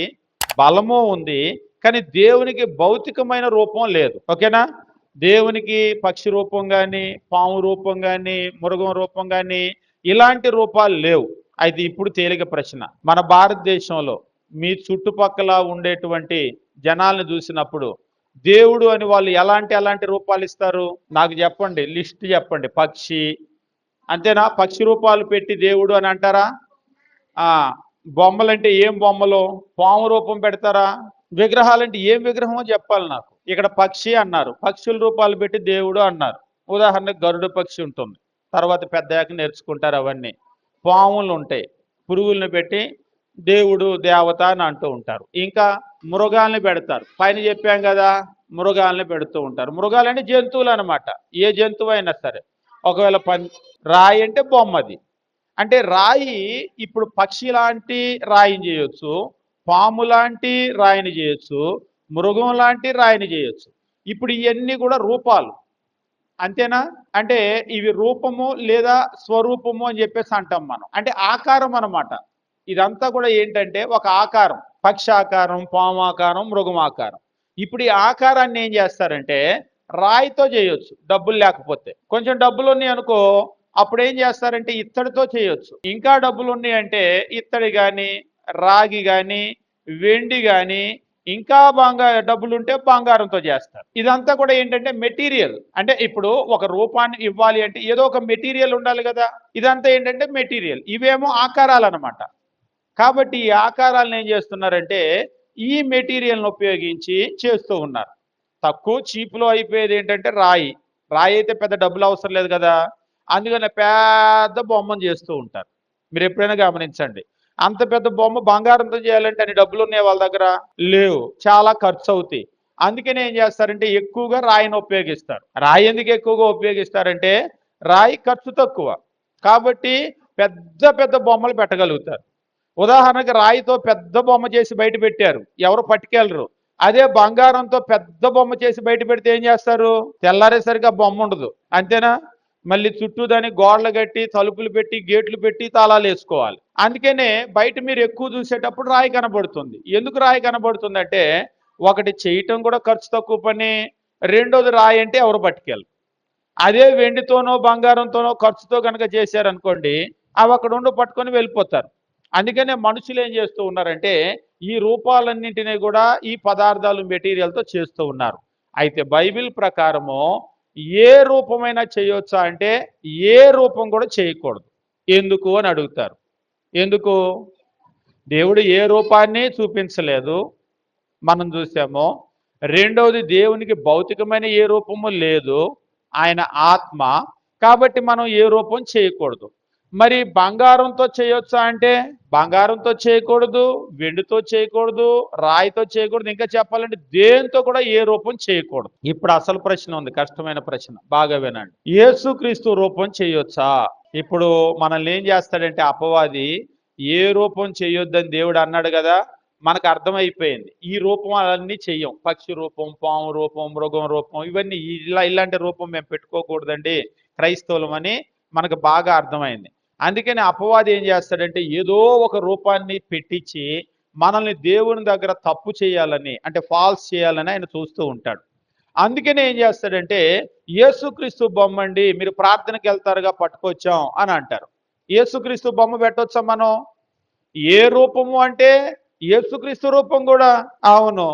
బలము ఉంది, కానీ దేవునికి భౌతికమైన రూపం లేదు. ఓకేనా? దేవునికి పక్షి రూపం కానీ, పాము రూపం కానీ, మృగం రూపం కానీ ఇలాంటి రూపాలు లేవు. అయితే ఇప్పుడు తేలిక ప్రశ్న, మన భారతదేశంలో మీ చుట్టుపక్కల ఉండేటువంటి జనాలను చూసినప్పుడు దేవుడు అని వాళ్ళు ఎలాంటి రూపాలు ఇస్తారు? నాకు చెప్పండి, లిస్ట్ చెప్పండి. పక్షి అంతేనా? పక్షి రూపాలు పెట్టి దేవుడు అని అంటారా? బొమ్మలంటే ఏం బొమ్మలు? పాము రూపం పెడతారా? విగ్రహాలంటే ఏం విగ్రహమో చెప్పాలి నాకు. ఇక్కడ పక్షి అన్నారు, పక్షుల రూపాలు పెట్టి దేవుడు అన్నారు. ఉదాహరణకు గరుడ పక్షి ఉంటుంది, తర్వాత పెద్దయాక నేర్చుకుంటారు అవన్నీ. పాములు ఉంటాయి, పురుగుల్ని పెట్టి దేవుడు దేవత అని అంటూ ఉంటారు. ఇంకా మృగాల్ని పెడతారు, పైన చెప్పాం కదా, మృగాల్ని పెడుతూ ఉంటారు. మృగాలంటే జంతువులు అనమాట, ఏ జంతువు అయినా సరే. ఒకవేళ రాయి అంటే బొమ్మది. అంటే రాయి ఇప్పుడు పక్షి లాంటి రాయిని చేయొచ్చు, పాము లాంటి రాయిని చేయొచ్చు, మృగం లాంటి రాయిని చేయొచ్చు. ఇప్పుడు ఇవన్నీ కూడా రూపాలు. అంతేనా? అంటే ఇవి రూపము లేదా స్వరూపము అని చెప్పేసి అంటాం మనం. అంటే ఆకారం అన్నమాట. ఇదంతా కూడా ఏంటంటే ఒక ఆకారం, పక్షి ఆకారం, పాము ఆకారం, మృగం ఆకారం. ఇప్పుడు ఈ ఆకారాన్ని ఏం చేస్తారంటే రాయితో చేయొచ్చు, డబ్బులు లేకపోతే. కొంచెం డబ్బులు ఉన్నాయి అనుకో, అప్పుడు ఏం చేస్తారంటే ఇత్తడితో చేయొచ్చు. ఇంకా డబ్బులు ఉన్నాయంటే ఇత్తడి కానీ, రాగి కానీ, వెండి కానీ, ఇంకా డబ్బులు ఉంటే బంగారంతో చేస్తారు. ఇదంతా కూడా ఏంటంటే మెటీరియల్. అంటే ఇప్పుడు ఒక రూపాన్ని ఇవ్వాలి అంటే ఏదో ఒక మెటీరియల్ ఉండాలి కదా. ఇదంతా ఏంటంటే మెటీరియల్. ఇవేమో ఆకారాలు అనమాట. కాబట్టి ఈ ఆకారాలను ఏం చేస్తున్నారంటే ఈ మెటీరియల్ని ఉపయోగించి చేస్తూ ఉన్నారు. తక్కువ చీపులో అయిపోయేది ఏంటంటే రాయి. రాయి అయితే పెద్ద డబ్బులు అవసరం లేదు కదా, అందుకనే పెద్ద బొమ్మను చేస్తూ ఉంటారు. మీరు ఎప్పుడైనా గమనించండి, అంత పెద్ద బొమ్మ బంగారంతో చేయాలంటే అన్ని డబ్బులు ఉన్నాయి వాళ్ళ దగ్గర? లేవు, చాలా ఖర్చు అవుతాయి. అందుకనే ఏం చేస్తారంటే ఎక్కువగా రాయిని ఉపయోగిస్తారు. రాయి ఎందుకు ఎక్కువగా ఉపయోగిస్తారంటే రాయి ఖర్చు తక్కువ, కాబట్టి పెద్ద పెద్ద బొమ్మలు పెట్టగలుగుతారు. ఉదాహరణకి రాయితో పెద్ద బొమ్మ చేసి బయట పెట్టారు, ఎవరు పట్టుకెళ్ళరు. అదే బంగారంతో పెద్ద బొమ్మ చేసి బయట పెడితే ఏం చేస్తారు? తెల్లారేసరికి ఆ బొమ్మ ఉండదు. అంతేనా? మళ్ళీ చుట్టూ దాన్ని గోడలు కట్టి, తలుపులు పెట్టి, గేట్లు పెట్టి, తాళాలు వేసుకోవాలి. అందుకనే బయట మీరు ఎక్కువ చూసేటప్పుడు రాయి కనబడుతుంది. ఎందుకు రాయి కనబడుతుంది అంటే ఒకటి చేయటం కూడా ఖర్చు తక్కువ పని, రెండోది రాయి అంటే ఎవరు పట్టుకెళ్ళరు. అదే వెండితోనో బంగారంతోనో ఖర్చుతో కనుక చేశారనుకోండి, అవి అక్కడ ఉండి పట్టుకొని వెళ్ళిపోతారు. అందుకనే మనుషులు ఏం చేస్తూ ఉన్నారంటే ఈ రూపాలన్నింటినీ కూడా ఈ పదార్థాలు మెటీరియల్తో చేస్తూ ఉన్నారు. అయితే బైబిల్ ప్రకారము ఏ రూపమైనా చేయొచ్చా అంటే ఏ రూపం కూడా చేయకూడదు. ఎందుకు అని అడుగుతారు. ఎందుకు? దేవుడు ఏ రూపాన్ని చూపించలేదు, మనం చూసాము. రెండవది, దేవునికి భౌతికమైన ఏ రూపము లేదు, ఆయన ఆత్మ. కాబట్టి మనం ఏ రూపం చేయకూడదు. మరి బంగారంతో చేయొచ్చా అంటే బంగారంతో చేయకూడదు, వెండితో చేయకూడదు, రాయితో చేయకూడదు, ఇంకా చెప్పాలంటే దేంతో కూడా ఏ రూపం చేయకూడదు. ఇప్పుడు అసలు ప్రశ్న ఉంది, కష్టమైన ప్రశ్న, బాగా వినండి. యేసుక్రీస్తు రూపం చేయొచ్చా? ఇప్పుడు మనల్ని ఏం చేస్తాడంటే అపవాది ఏ రూపం చేయొద్దని దేవుడు అన్నాడు కదా, మనకు అర్థమైపోయింది. ఈ రూపం అన్నీ చెయ్యం, పక్షి రూపం, పాము రూపం, మృగం రూపం, ఇవన్నీ ఇలాంటి రూపం మేము పెట్టుకోకూడదండి క్రైస్తవులం అని మనకు బాగా అర్థమైంది. అందుకని అపవాది ఏం చేస్తాడంటే ఏదో ఒక రూపాన్ని పెట్టించి మనల్ని దేవుని దగ్గర తప్పు చేయాలని, అంటే ఫాల్స్ చేయాలని ఆయన చూస్తూ ఉంటాడు. అందుకనే ఏం చేస్తాడంటే యేసుక్రీస్తు బొమ్మ అండి, మీరు ప్రార్థనకి వెళ్తారుగా పట్టుకొచ్చాం అని అంటారు. యేసుక్రీస్తు బొమ్మ పెట్టొచ్చా మనం? ఏ రూపము అంటే యేసుక్రీస్తు రూపం కూడా. అవును,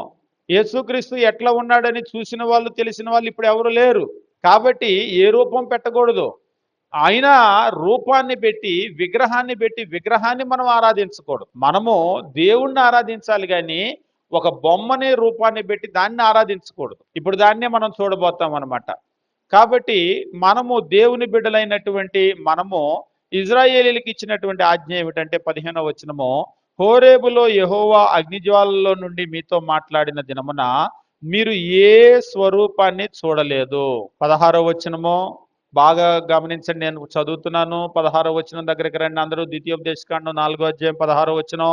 యేసుక్రీస్తు ఎట్లా ఉన్నాడని చూసిన వాళ్ళు తెలిసిన వాళ్ళు ఇప్పుడు ఎవరు లేరు. కాబట్టి ఏ రూపం పెట్టకూడదు. ఆయన రూపాన్ని పెట్టి విగ్రహాన్ని మనం ఆరాధించకూడదు. మనము దేవుణ్ణి ఆరాధించాలి కానీ ఒక బొమ్మని రూపాన్ని పెట్టి దాన్ని ఆరాధించకూడదు. ఇప్పుడు దాన్నే మనం చూడబోతాం అనమాట. కాబట్టి మనము దేవుని బిడ్డలైనటువంటి మనము ఇజ్రాయేలీలకు ఇచ్చినటువంటి ఆజ్ఞ ఏమిటంటే 15వ వచనము, హోరేబులో యెహోవా అగ్నిజ్వాలలో నుండి మీతో మాట్లాడిన దినమున మీరు ఏ స్వరూపాన్ని చూడలేదు. 16వ వచనము బాగా గమనించండి, నేను చదువుతున్నాను. 16వ వచనం దగ్గరికి రండి అందరూ. ద్వితీయోపదేశకాండం 4వ అధ్యాయం 16వ వచనం.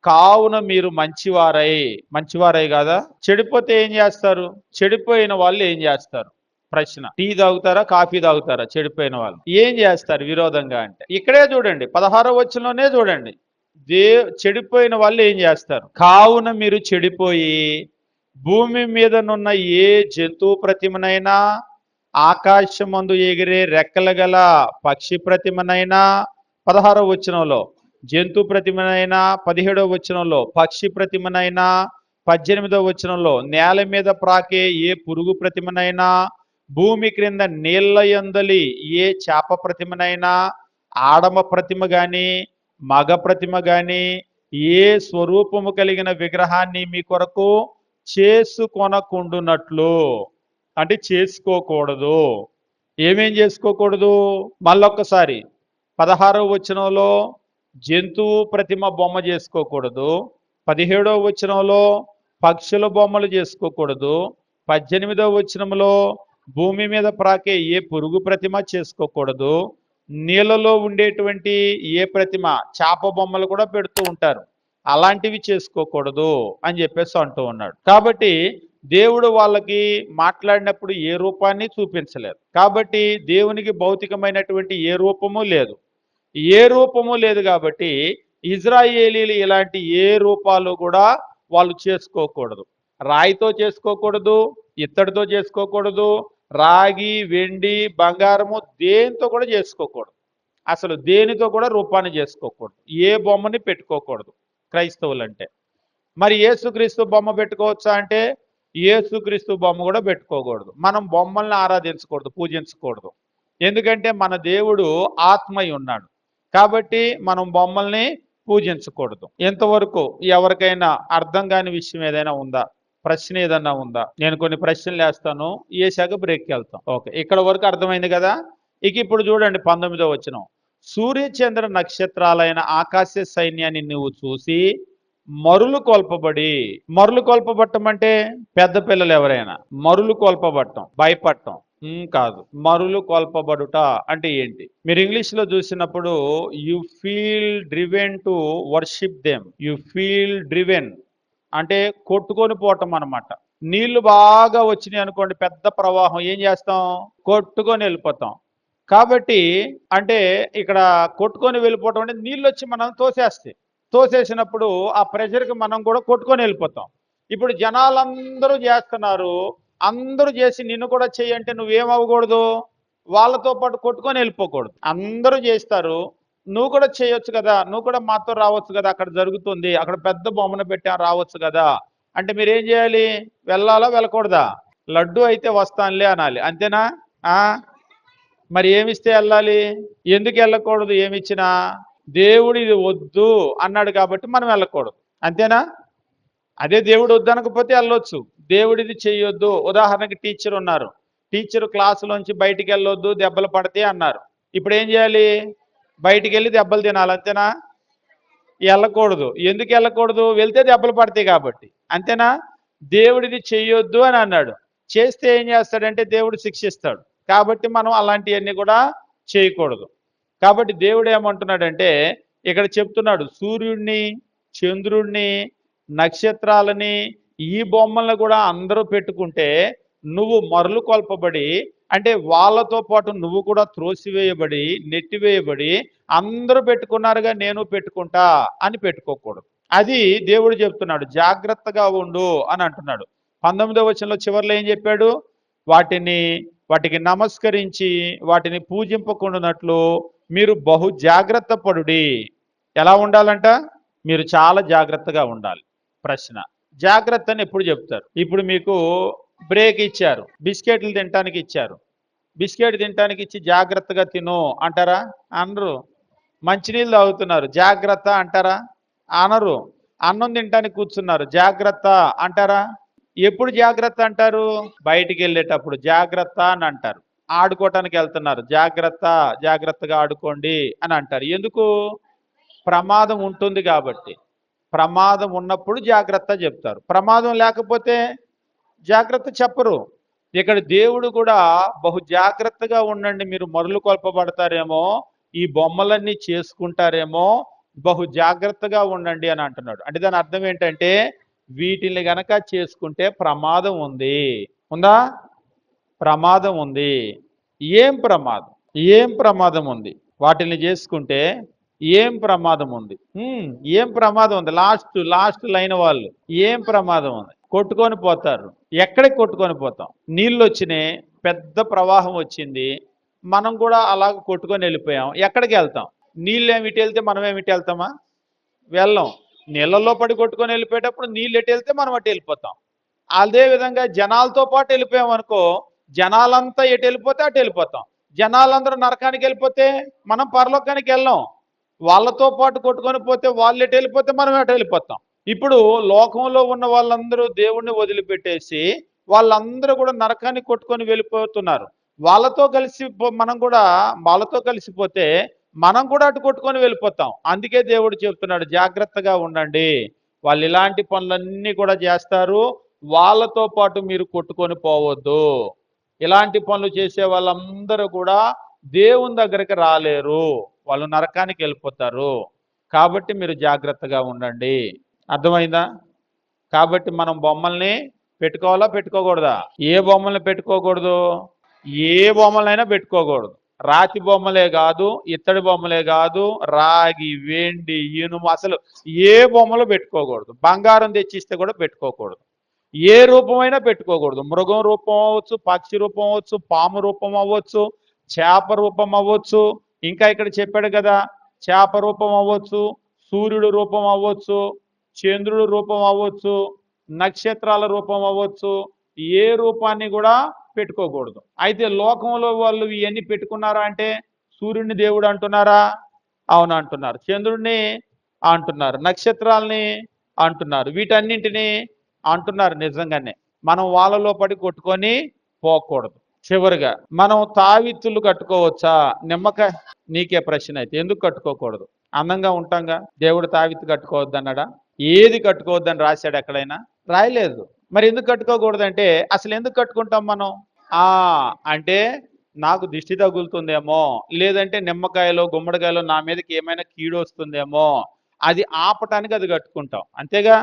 కావున మీరు మంచివారై కాదా? చెడిపోతే ఏం చేస్తారు? చెడిపోయిన వాళ్ళు ఏం చేస్తారు? ప్రశ్న. టీ తాగుతారా, కాఫీ తాగుతారా? చెడిపోయిన వాళ్ళు ఏం చేస్తారు విరోధంగా అంటే? ఇక్కడే చూడండి, 16వ వచనంలోనే చూడండి. చెడిపోయిన వాళ్ళు ఏం చేస్తారు? కావున మీరు చెడిపోయి భూమి మీదనున్న ఏ జంతువు ప్రతిమనైనా, ఆకాశమందు ఎగిరే రెక్కలు గల పక్షి ప్రతిమనైనా, 16వ వచనంలో జంతు ప్రతిమనైనా, 17వ వచనంలో పక్షి ప్రతిమనైనా, 18వ వచనంలో నేల మీద ప్రాకే ఏ పురుగు ప్రతిమనైనా, భూమి క్రింద నీళ్ల యందలి ఏ చేప ప్రతిమనైనా, ఆడమ ప్రతిమ గాని మగ ప్రతిమ గాని ఏ స్వరూపము కలిగిన విగ్రహాన్ని మీ కొరకు చేసుకొనకుండునట్లు, అంటే చేసుకోకూడదు. ఏమేం చేసుకోకూడదు? మళ్ళొక్కసారి 16వ వచనంలో జంతువు ప్రతిమ బొమ్మ చేసుకోకూడదు. 17వ వచనంలో పక్షుల బొమ్మలు చేసుకోకూడదు. 18వ వచనంలో భూమి మీద ప్రాకే ఏ పురుగు ప్రతిమ చేసుకోకూడదు. నీళ్ళలో ఉండేటువంటి ఏ ప్రతిమ, చేప బొమ్మలు కూడా పెడుతూ ఉంటారు, అలాంటివి చేసుకోకూడదు అని చెప్పేసి అంటూ ఉన్నాడు. కాబట్టి దేవుడు వాళ్ళకి మాట్లాడినప్పుడు ఏ రూపాన్ని చూపించలేదు. కాబట్టి దేవునికి భౌతికమైనటువంటి ఏ రూపము లేదు. కాబట్టి ఇజ్రాయేలీలు ఇలాంటి ఏ రూపాలు కూడా వాళ్ళు చేసుకోకూడదు. రాయితో చేసుకోకూడదు, ఇత్తడితో చేసుకోకూడదు, రాగి వెండి బంగారము దేనితో కూడా చేసుకోకూడదు. అసలు దేనితో కూడా రూపాన్ని చేసుకోకూడదు. ఏ బొమ్మని పెట్టుకోకూడదు క్రైస్తవులు అంటే. మరి యేసుక్రీస్తు బొమ్మ పెట్టుకోవచ్చా అంటే యేసుక్రీస్తు బొమ్మ కూడా పెట్టుకోకూడదు. మనం బొమ్మల్ని ఆరాధించకూడదు, పూజించకూడదు. ఎందుకంటే మన దేవుడు ఆత్మై ఉన్నాడు. కాబట్టి మనం బొమ్మల్ని పూజించకూడదు. ఎంతవరకు ఎవరికైనా అర్థం కాని విషయం ఏదైనా ఉందా? ప్రశ్న ఏదన్నా ఉందా? నేను కొన్ని ప్రశ్నలు వేస్తాను, వేసాక బ్రేక్కి వెళ్తాం. ఓకే, ఇక్కడ వరకు అర్థమైంది కదా? ఇక ఇప్పుడు చూడండి 19వ వచనం. సూర్యచంద్ర నక్షత్రాలైన ఆకాశ సైన్యాన్ని నువ్వు చూసి మరులు కొల్పబట్టం అంటే పెద్ద పిల్లలు ఎవరైనా మరులు కొల్పబట్టం, భయపడటం కాదు. మరులు కొల్పబడుట అంటే ఏంటి? మీరు ఇంగ్లీష్ లో చూసినప్పుడు you feel driven to worship them. You feel driven అంటే కొట్టుకొని పోవటం అనమాట. నీళ్లు బాగా వచ్చినాయి అనుకోండి, పెద్ద ప్రవాహం, ఏం చేస్తాం? కొట్టుకొని వెళ్ళిపోతాం. కాబట్టి అంటే ఇక్కడ కొట్టుకొని వెళ్ళిపోవటం అంటే నీళ్ళు వచ్చి మనం తోసేసినప్పుడు ఆ ప్రెషర్కి మనం కూడా కొట్టుకొని వెళ్ళిపోతాం. ఇప్పుడు జనాలందరూ చేస్తున్నారు, అందరూ చేసి నిన్ను కూడా చెయ్యంటే నువ్వేమవ్వకూడదు? వాళ్ళతో పాటు కొట్టుకొని వెళ్ళిపోకూడదు. అందరూ చేస్తారు, నువ్వు కూడా చేయొచ్చు కదా, నువ్వు కూడా మాతో రావచ్చు కదా, అక్కడ జరుగుతుంది, అక్కడ పెద్ద బొమ్మను పెట్టా రావచ్చు కదా అంటే మీరేం చేయాలి? వెళ్ళాలా వెళ్ళకూడదా? లడ్డు అయితే వస్తానులే అనాలి, అంతేనా? మరి ఏమిస్తే వెళ్ళాలి? ఎందుకు వెళ్ళకూడదు? ఏమిచ్చినా దేవుడు ఇది వద్దు అన్నాడు కాబట్టి మనం వెళ్ళకూడదు, అంతేనా? అదే దేవుడు వద్దనకపోతే వెళ్ళొచ్చు. దేవుడిది చెయ్యొద్దు, ఉదాహరణకి టీచర్ ఉన్నారు, టీచర్ క్లాసులోంచి బయటికి వెళ్ళొద్దు దెబ్బలు పడితే అన్నారు. ఇప్పుడు ఏం చేయాలి? బయటికి వెళ్ళి దెబ్బలు తినాలి, అంతేనా? వెళ్ళకూడదు. ఎందుకు వెళ్ళకూడదు? వెళ్తే దెబ్బలు పడతాయి కాబట్టి, అంతేనా? దేవుడిది చెయ్యొద్దు అని అన్నాడు, చేస్తే ఏం చేస్తాడంటే దేవుడు శిక్షిస్తాడు. కాబట్టి మనం అలాంటివన్నీ కూడా చేయకూడదు. కాబట్టి దేవుడు ఏమంటున్నాడంటే ఇక్కడ చెప్తున్నాడు, సూర్యుడిని, చంద్రుడిని, నక్షత్రాలని, ఈ బొమ్మలను కూడా అందరూ పెట్టుకుంటే నువ్వు మరలు కొల్పబడి అంటే వాళ్ళతో పాటు నువ్వు కూడా త్రోసివేయబడి నెట్టివేయబడి అందరూ పెట్టుకున్నారుగా నేను పెట్టుకుంటా అని పెట్టుకోకూడదు. అది దేవుడు చెప్తున్నాడు, జాగ్రత్తగా ఉండు అని అంటున్నాడు. 19వ వచనంలో చివరిలో ఏం చెప్పాడు? వాటిని వాటికి నమస్కరించి వాటిని పూజింపకుండానట్లు మీరు బహు జాగ్రత్త పడుడి. ఎలా ఉండాలంట? మీరు చాలా జాగ్రత్తగా ఉండాలి. ప్రశ్న, జాగ్రత్త అని ఎప్పుడు చెప్తారు? ఇప్పుడు మీకు బ్రేక్ ఇచ్చారు, బిస్కెట్లు తినటానికి ఇచ్చారు. బిస్కెట్ తినటానికి ఇచ్చి జాగ్రత్తగా తిను అంటారా? అనరు. మంచినీళ్ళు తాగుతున్నారు, జాగ్రత్త అంటారా? అనరు. అన్నం తినటానికి కూర్చున్నారు, జాగ్రత్త అంటారా? ఎప్పుడు జాగ్రత్త అంటారు? బయటికి వెళ్ళేటప్పుడు జాగ్రత్త అని అంటారు. ఆడుకోవటానికి వెళ్తున్నారు, జాగ్రత్త, జాగ్రత్తగా ఆడుకోండి అని అంటారు. ఎందుకు? ప్రమాదం ఉంటుంది కాబట్టి. ప్రమాదం ఉన్నప్పుడు జాగ్రత్త చెప్తారు, ప్రమాదం లేకపోతే జాగ్రత్త చెప్పరు. ఇక్కడ దేవుడు కూడా బహు జాగ్రత్తగా ఉండండి, మీరు మరులు కొల్పబడతారేమో, ఈ బొమ్మలన్నీ చేసుకుంటారేమో, బహు జాగ్రత్తగా ఉండండి అని అంటున్నాడు. అంటే దాని అర్థం ఏంటంటే వీటిని గనక చేసుకుంటే ప్రమాదం ఉంది. ఉందా? ప్రమాదం ఉంది. ఏం ప్రమాదం? ఏం ప్రమాదం ఉంది? వాటిని చేసుకుంటే ఏం ప్రమాదం ఉంది? ఏం ప్రమాదం ఉంది? లాస్ట్ లైన్ వాళ్ళు ఏం ప్రమాదం ఉంది? కొట్టుకొని పోతారు. ఎక్కడికి కొట్టుకొని పోతాం? నీళ్ళు వచ్చినాయి, పెద్ద ప్రవాహం వచ్చింది, మనం కూడా అలాగ కొట్టుకొని వెళ్ళిపోయాం. ఎక్కడికి వెళ్తాం? నీళ్ళు ఏమిటి వెళ్తే మనం ఏమిటి వెళ్తామా? వెళ్ళం. నీళ్ళల్లో పడి కొట్టుకొని వెళ్ళిపోయేటప్పుడు నీళ్ళు ఎటు వెళ్తే మనం అటు వెళ్ళిపోతాం. అదే విధంగా జనాలతో పాటు వెళ్ళిపోయాం అనుకో, జనాలంతా ఎటు వెళ్ళిపోతే అటు వెళ్ళిపోతాం. జనాలందరూ నరకానికి వెళ్ళిపోతే మనం పరలోకానికి వెళ్ళాం. వాళ్ళతో పాటు కొట్టుకొని పోతే వాళ్ళు ఎటు వెళ్ళిపోతే మనం ఎటు వెళ్ళిపోతాం. ఇప్పుడు లోకంలో ఉన్న వాళ్ళందరూ దేవుణ్ణి వదిలిపెట్టేసి వాళ్ళందరూ కూడా నరకానికి కొట్టుకొని వెళ్ళిపోతున్నారు. వాళ్ళతో కలిసి మనం కూడా వాళ్ళతో కలిసిపోతే మనం కూడా అటు కొట్టుకొని వెళ్ళిపోతాం. అందుకే దేవుడు చెప్తున్నాడు, జాగ్రత్తగా ఉండండి. వాళ్ళు ఇలాంటి పనులన్నీ కూడా చేస్తారు, వాళ్ళతో పాటు మీరు కొట్టుకొని పోవద్దు. ఇలాంటి పనులు చేసే వాళ్ళందరూ కూడా దేవుని దగ్గరికి రాలేరు, వాళ్ళు నరకానికి వెళ్ళిపోతారు. కాబట్టి మీరు జాగ్రత్తగా ఉండండి. అర్థమైందా? కాబట్టి మనం బొమ్మల్ని పెట్టుకోవాలా పెట్టుకోకూడదా? ఏ బొమ్మల్ని పెట్టుకోకూడదు? ఏ బొమ్మలైనా పెట్టుకోకూడదు. రాతి బొమ్మలే కాదు, ఇత్తడి బొమ్మలే కాదు, రాగి, వెండి, ఇనుము, అసలు ఏ బొమ్మలు పెట్టుకోకూడదు. బంగారం తెచ్చిస్తే కూడా పెట్టుకోకూడదు. ఏ రూపమైనా పెట్టుకోకూడదు. మృగం రూపం అవ్వచ్చు, పక్షి రూపం అవ్వచ్చు, పాము రూపం అవ్వచ్చు, చేప రూపం అవ్వచ్చు, ఇంకా ఇక్కడ చెప్పాడు కదా, చేప రూపం అవ్వచ్చు, సూర్యుడు రూపం అవ్వచ్చు, చంద్రుడు రూపం అవ్వచ్చు, నక్షత్రాల రూపం అవ్వచ్చు. ఏ రూపాన్ని కూడా పెట్టుకోకూడదు. అయితే లోకంలో వాళ్ళు ఇవన్నీ పెట్టుకున్నారా అంటే సూర్యుడిని దేవుడు అంటున్నారా? అవును అంటున్నారు. చంద్రుడిని అంటున్నారు, నక్షత్రాలని అంటున్నారు, వీటన్నింటినీ అంటున్నారు. నిజంగానే మనం వాళ్ళలో పడి కొట్టుకొని పోకూడదు. చివరిగా మనం తావిత్తులు కట్టుకోవచ్చా? నిమ్మకాయ నీకే ప్రశ్న. అయితే ఎందుకు కట్టుకోకూడదు? అందంగా ఉంటాంగా, దేవుడు తావిత్తు కట్టుకోవద్దు అన్నాడా? ఏది కట్టుకోవద్దని రాశాడు ఎక్కడైనా? రాయలేదు. మరి ఎందుకు కట్టుకోకూడదంటే అసలు ఎందుకు కట్టుకుంటాం మనం? అంటే నాకు దిష్టి తగులుతుందేమో, లేదంటే నిమ్మకాయలో గుమ్మడికాయలో నా మీదకి ఏమైనా కీడు వస్తుందేమో, అది ఆపటానికి అది కట్టుకుంటాం, అంతేగా.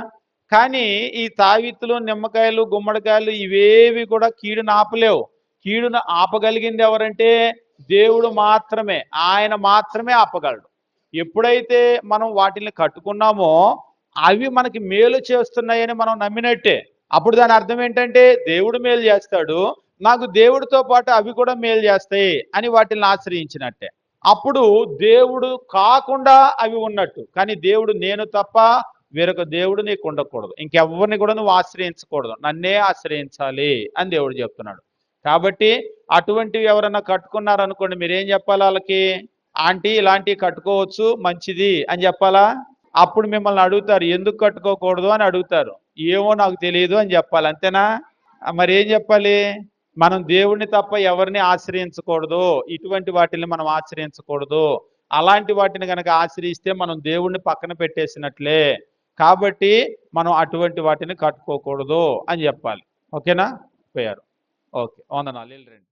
కానీ ఈ తావిత్తులు, నిమ్మకాయలు, గుమ్మడికాయలు ఇవేవి కూడా కీడును ఆపలేవు. కీడును ఆపగలిగింది ఎవరంటే దేవుడు మాత్రమే. ఆయన మాత్రమే ఆపగలడు. ఎప్పుడైతే మనం వాటిని కట్టుకున్నామో అవి మనకి మేలు చేస్తున్నాయని మనం నమ్మినట్టే. అప్పుడు దాని అర్థం ఏంటంటే దేవుడు మేలు చేస్తాడు, నాకు దేవుడితో పాటు అవి కూడా మేలు చేస్తాయి అని వాటిని ఆశ్రయించినట్టే. అప్పుడు దేవుడు కాకుండా అవి ఉన్నట్టు. కానీ దేవుడు నేను తప్ప వేరొక దేవుడు నీకు ఉండకూడదు, ఇంకెవరిని కూడా నువ్వు ఆశ్రయించకూడదు, నన్నే ఆశ్రయించాలి అని దేవుడు చెప్తున్నాడు. కాబట్టి అటువంటివి ఎవరన్నా కట్టుకున్నారనుకోండి, మీరేం చెప్పాలి వాళ్ళకి? ఆంటీ ఇలాంటివి కట్టుకోవచ్చు, మంచిది అని చెప్పాలా? అప్పుడు మిమ్మల్ని అడుగుతారు, ఎందుకు కట్టుకోకూడదు అని అడుగుతారు. ఏమో నాకు తెలియదు అని చెప్పాలి, అంతేనా? మరి ఏం చెప్పాలి? మనం దేవుడిని తప్ప ఎవరిని ఆశ్రయించకూడదు, ఇటువంటి వాటిని మనం ఆశ్రయించకూడదు. అలాంటి వాటిని కనుక ఆశ్రయిస్తే మనం దేవుడిని పక్కన పెట్టేసినట్లే. కాబట్టి మనం అటువంటి వాటిని కట్టుకోకూడదు అని చెప్పాలి. ఓకేనా? పోయారు. ఓకే, వందనాలు. వెళ్ళండి.